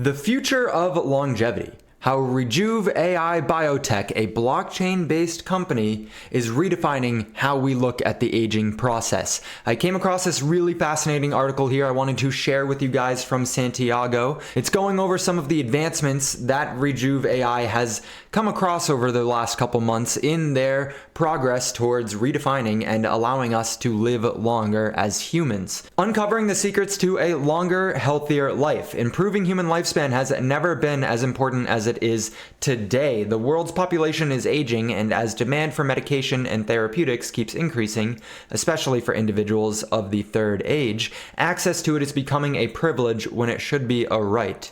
The future of longevity. How Rejuve.AI biotech, a blockchain-based company, is redefining how we look at the aging process. I came across this really fascinating article here I wanted to share with you guys from Santiago. It's going over some of the advancements that Rejuve.AI has come across over the last couple months in their progress towards redefining and allowing us to live longer as humans. Uncovering the secrets to a longer, healthier life. Improving human lifespan has never been as important as it is today. The world's population is aging, and as demand for medication and therapeutics keeps increasing, especially for individuals of the third age, access to it is becoming a privilege when it should be a right.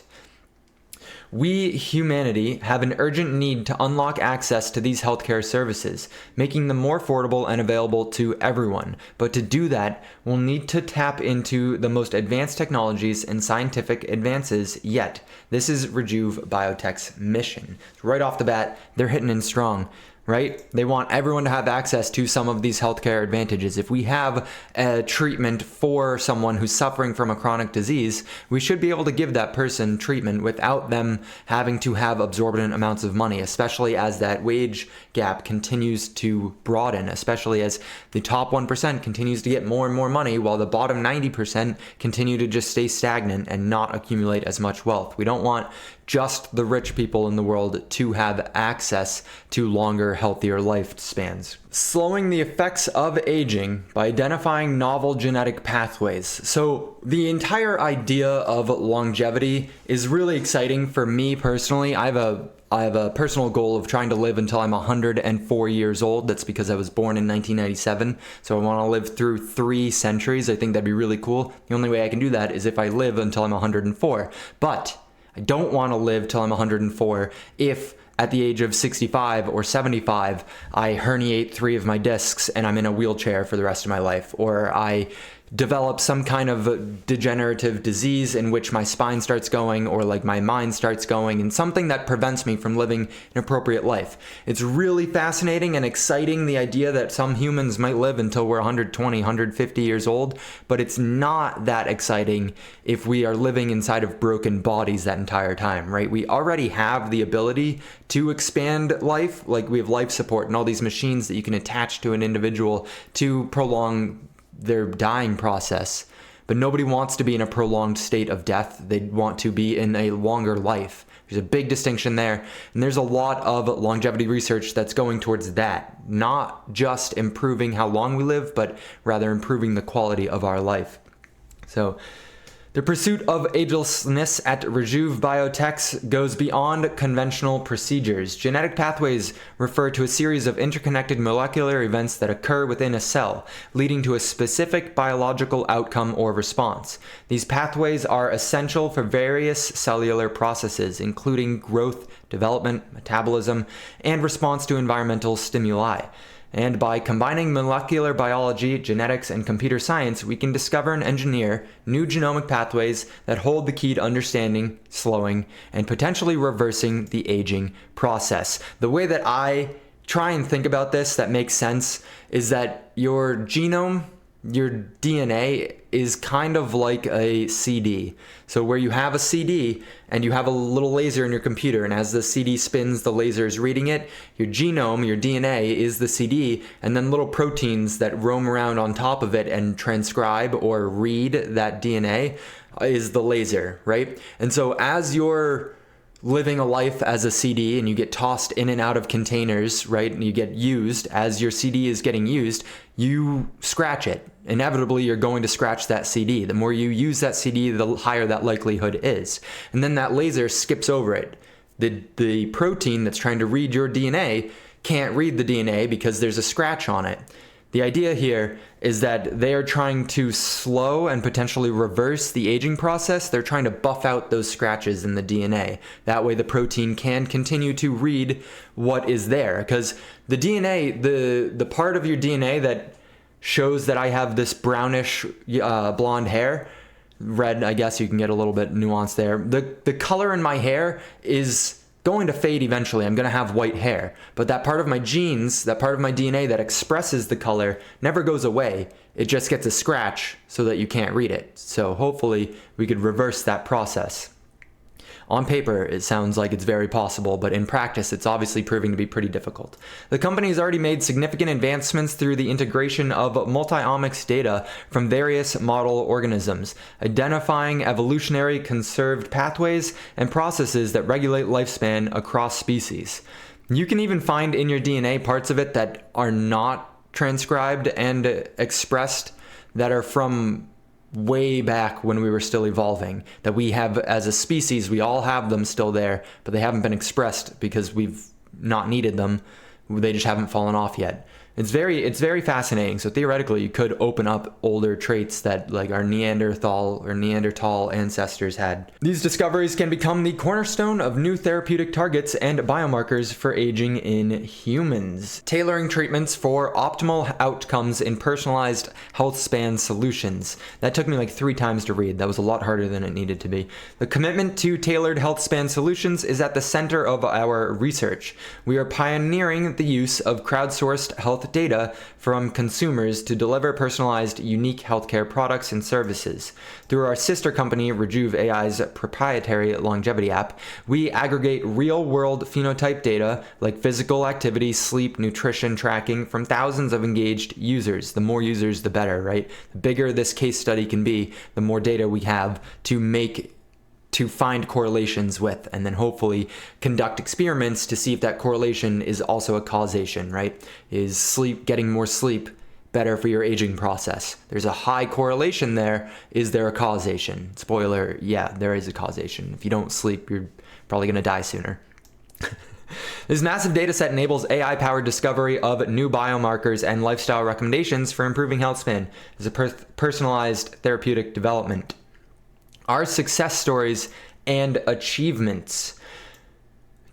We, humanity, have an urgent need to unlock access to these healthcare services, making them more affordable and available to everyone. But to do that, we'll need to tap into the most advanced technologies and scientific advances yet. This is Rejuve Biotech's mission. Right off the bat, they're hitting in strong. Right? They want everyone to have access to some of these healthcare advantages. If we have a treatment for someone who's suffering from a chronic disease, we should be able to give that person treatment without them having to have absorbent amounts of money, especially as that wage gap continues to broaden, especially as the top 1% continues to get more and more money while the bottom 90% continue to just stay stagnant and not accumulate as much wealth. We don't want just the rich people in the world to have access to longer, healthier lifespans. Slowing the effects of aging by identifying novel genetic pathways. So the entire idea of longevity is really exciting for me personally. I have a personal goal of trying to live until I'm 104 years old. That's because I was born in 1997. So I want to live through 3 centuries. I think that'd be really cool. The only way I can do that is if I live until I'm 104. But I don't want to live till I'm 104 if at the age of 65 or 75, I herniate 3 of my discs and I'm in a wheelchair for the rest of my life, or I develop some kind of degenerative disease in which my spine starts going or like my mind starts going, and something that prevents me from living an appropriate life. It's really fascinating and exciting, the idea that some humans might live until we're 120, 150 years old, but it's not that exciting if we are living inside of broken bodies that entire time, right? We already have the ability to expand life, like we have life support and all these machines that you can attach to an individual to prolong their dying process, but nobody wants to be in a prolonged state of death. They want to be in a longer life. There's a big distinction there, and there's a lot of longevity research that's going towards that, not just improving how long we live, but rather improving the quality of our life. So the pursuit of agelessness at Rejuve Biotech goes beyond conventional procedures. Genetic pathways refer to a series of interconnected molecular events that occur within a cell, leading to a specific biological outcome or response. These pathways are essential for various cellular processes, including growth, development, metabolism, and response to environmental stimuli. And by combining molecular biology, genetics, and computer science, we can discover and engineer new genomic pathways that hold the key to understanding, slowing, and potentially reversing the aging process. The way that I try and think about this that makes sense is that your genome, your DNA, is kind of like a CD. So where you have a CD and you have a little laser in your computer, and as the CD spins, the laser is reading it. Your genome, your DNA, is the CD, and then little proteins that roam around on top of it and transcribe or read that DNA is the laser, right? And so as you're living a life as a CD and you get tossed in and out of containers, right? And you get used, as your CD is getting used, you scratch it. Inevitably, you're going to scratch that CD. The more you use that CD, the higher that likelihood is. And then that laser skips over it. The protein that's trying to read your DNA can't read the DNA because there's a scratch on it. The idea here is that they are trying to slow and potentially reverse the aging process. They're trying to buff out those scratches in the DNA. That way the protein can continue to read what is there. Because the DNA, the part of your DNA that shows that I have this brownish blonde hair, red, I guess you can get a little bit nuanced there. The color in my hair is going to fade eventually. I'm going to have white hair. But that part of my genes, that part of my DNA that expresses the color never goes away. It just gets a scratch so that you can't read it. So hopefully we could reverse that process. On paper, it sounds like it's very possible, but in practice, it's obviously proving to be pretty difficult. The company has already made significant advancements through the integration of multi-omics data from various model organisms, identifying evolutionary conserved pathways and processes that regulate lifespan across species. You can even find in your DNA parts of it that are not transcribed and expressed, that are from way back when we were still evolving, that we have as a species. We all have them still there, but they haven't been expressed because we've not needed them. They just haven't fallen off yet. It's very fascinating. So theoretically, you could open up older traits that like our Neanderthal ancestors had. These discoveries can become the cornerstone of new therapeutic targets and biomarkers for aging in humans. Tailoring treatments for optimal outcomes in personalized health span solutions. That took me like 3 times to read. That was a lot harder than it needed to be. The commitment to tailored health span solutions is at the center of our research. We are pioneering the use of crowdsourced health data from consumers to deliver personalized, unique healthcare products and services. Through our sister company, Rejuve.AI's proprietary longevity app, we aggregate real-world phenotype data like physical activity, sleep, nutrition tracking from thousands of engaged users. The more users, the better, right? The bigger this case study can be, the more data we have to find correlations with, and then hopefully conduct experiments to see if that correlation is also a causation, right? Is sleep, getting more sleep, better for your aging process? There's a high correlation there. Is there a causation? Spoiler, yeah, there is a causation. If you don't sleep, you're probably gonna die sooner. This massive data set enables AI-powered discovery of new biomarkers and lifestyle recommendations for improving health span as a personalized therapeutic development. Our success stories and achievements.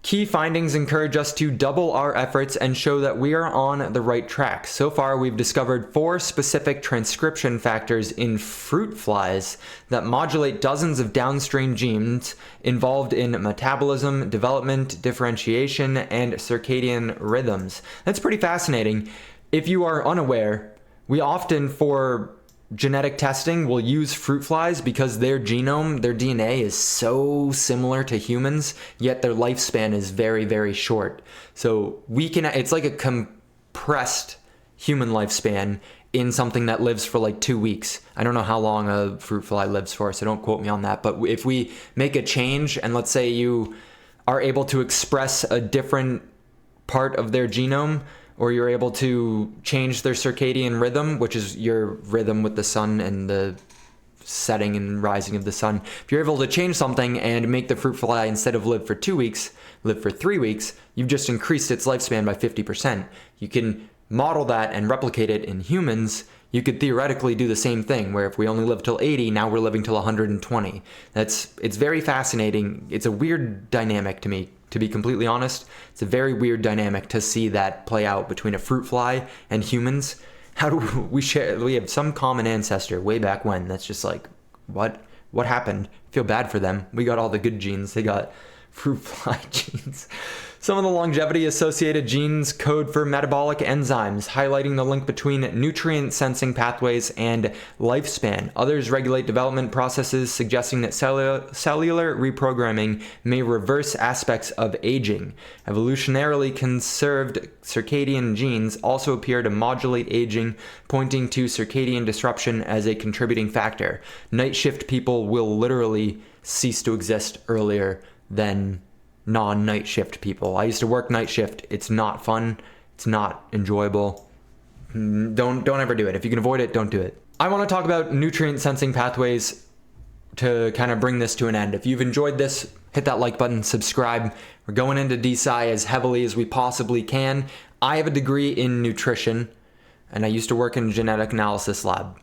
Key findings encourage us to double our efforts and show that we are on the right track. So far, we've discovered 4 specific transcription factors in fruit flies that modulate dozens of downstream genes involved in metabolism, development, differentiation, and circadian rhythms. That's pretty fascinating. If you are unaware, we often, for genetic testing, will use fruit flies because their genome, their DNA is so similar to humans, yet their lifespan is very, very short. So it's like a compressed human lifespan in something that lives for like 2 weeks. I don't know how long a fruit fly lives for, so don't quote me on that. But if we make a change, and let's say you are able to express a different part of their genome, or you're able to change their circadian rhythm, which is your rhythm with the sun and the setting and rising of the sun. If you're able to change something and make the fruit fly, instead of live for 2 weeks, live for 3 weeks, you've just increased its lifespan by 50%. You can model that and replicate it in humans. You could theoretically do the same thing, where if we only live till 80, now we're living till 120. It's very fascinating. It's a weird dynamic to me. To be completely honest, it's a very weird dynamic to see that play out between a fruit fly and humans. How do we share? We have some common ancestor way back when. That's just like, what happened? I feel bad for them. We got all the good genes. They got fruit fly genes. Some of the longevity-associated genes code for metabolic enzymes, highlighting the link between nutrient-sensing pathways and lifespan. Others regulate development processes, suggesting that cellular reprogramming may reverse aspects of aging. Evolutionarily conserved circadian genes also appear to modulate aging, pointing to circadian disruption as a contributing factor. Night shift people will literally cease to exist earlier than non-night shift people. I used to work night shift. It's not fun. It's not enjoyable. Don't ever do it. If you can avoid it, don't do it. I want to talk about nutrient sensing pathways to kind of bring this to an end. If you've enjoyed this, hit that like button, subscribe. We're going into Desci as heavily as we possibly can. I have a degree in nutrition, and I used to work in a genetic analysis lab.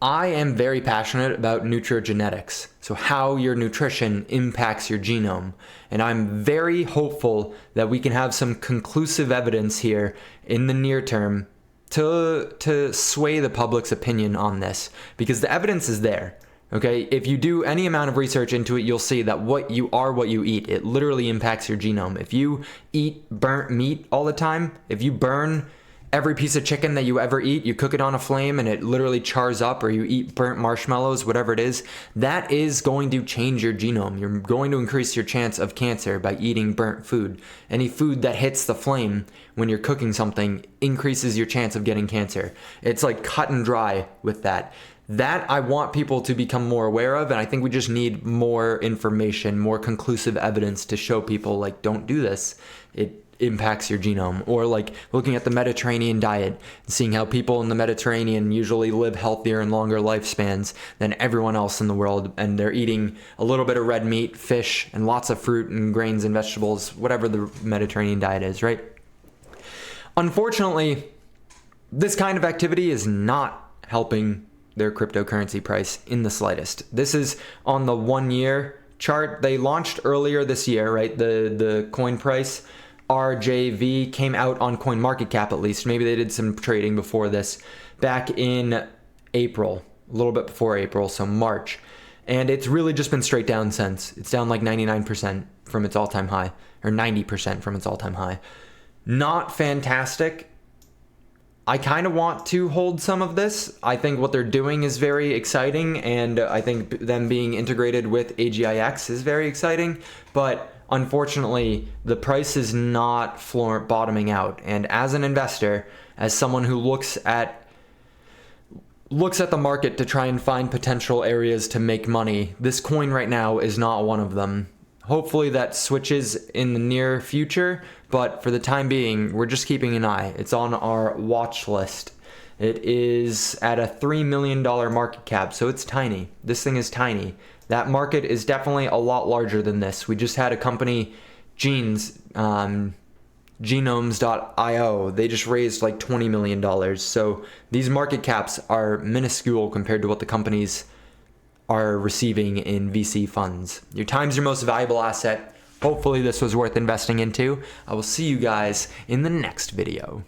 I am very passionate about nutrigenetics, so how your nutrition impacts your genome. And I'm very hopeful that we can have some conclusive evidence here in the near term to sway the public's opinion on this, because the evidence is there. Okay, if you do any amount of research into it, you'll see that what you eat. It literally impacts your genome. If you eat burnt meat all the time, if you burn every piece of chicken that you ever eat, you cook it on a flame and it literally chars up, or you eat burnt marshmallows, whatever it is, that is going to change your genome. You're going to increase your chance of cancer by eating burnt food. Any food that hits the flame when you're cooking something increases your chance of getting cancer. It's like cut and dry with that. That I want people to become more aware of, and I think we just need more information, more conclusive evidence to show people, like, don't do this. It impacts your genome. Or like looking at the Mediterranean diet and seeing how people in the Mediterranean usually live healthier and longer lifespans than everyone else in the world, and they're eating a little bit of red meat, fish, and lots of fruit and grains and vegetables, whatever the Mediterranean diet is, right? Unfortunately, this kind of activity is not helping their cryptocurrency price in the slightest. This is on the 1 year chart. They launched earlier this year, right? The coin price, RJV, came out on CoinMarketCap at least. Maybe they did some trading before this, back in April, a little bit before April, so March. And it's really just been straight down since. It's down like 99% from its all-time high, or 90% from its all-time high. Not fantastic. I kind of want to hold some of this. I think what they're doing is very exciting, and I think them being integrated with AGIX is very exciting, but unfortunately, the price is not bottoming out. And as an investor, as someone who looks at the market to try and find potential areas to make money, this coin right now is not one of them. Hopefully that switches in the near future, but for the time being, we're just keeping an eye. It's on our watch list. It is at a $3 million market cap, so it's tiny. This thing is tiny. That market is definitely a lot larger than this. We just had a company, Genomes.io. They just raised like $20 million. So these market caps are minuscule compared to what the companies are receiving in VC funds. Your time's your most valuable asset. Hopefully this was worth investing into. I will see you guys in the next video.